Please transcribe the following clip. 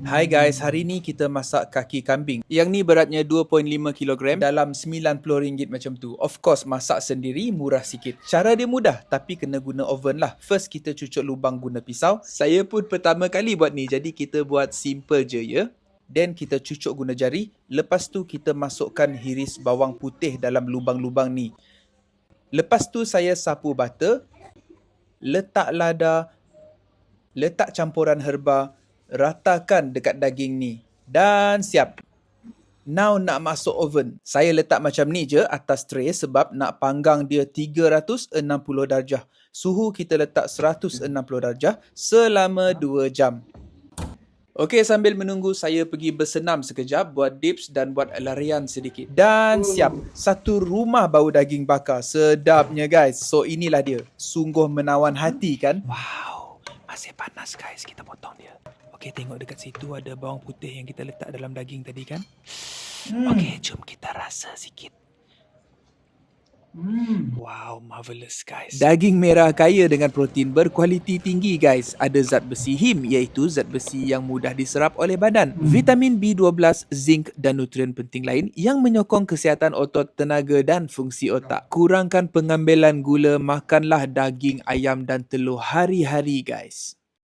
Hai guys, hari ni kita masak kaki kambing. Yang ni beratnya 2.5 kg dalam RM90 macam tu. Of course, masak sendiri murah sikit. Cara dia mudah tapi kena guna oven lah. First, kita cucuk lubang guna pisau. Saya pun pertama kali buat ni, jadi kita buat simple je ya. Then kita cucuk guna jari. Lepas tu kita masukkan hiris bawang putih dalam lubang-lubang ni. Lepas tu saya sapu butter, letak lada, letak campuran herba, ratakan dekat daging ni. Dan siap. Now nak masuk oven. Saya letak macam ni je atas tray sebab nak panggang dia 360 darjah. Suhu kita letak 160 darjah selama 2 jam. Okey, sambil menunggu saya pergi bersenam sekejap, buat dips dan buat larian sedikit. Dan siap. Satu rumah bau daging bakar. Sedapnya guys. So inilah dia. Sungguh menawan hati kan? Wow. Masih panas guys. Kita potong dia. Okey, tengok dekat situ ada bawang putih yang kita letak dalam daging tadi kan? Okey, jom kita rasa sikit. Wow, marvelous guys. Daging merah kaya dengan protein berkualiti tinggi guys. Ada zat besi Him, iaitu zat besi yang mudah diserap oleh badan. Vitamin B12, zinc dan nutrien penting lain yang menyokong kesihatan otot, tenaga dan fungsi otak. Kurangkan pengambilan gula, makanlah daging ayam dan telur hari-hari guys.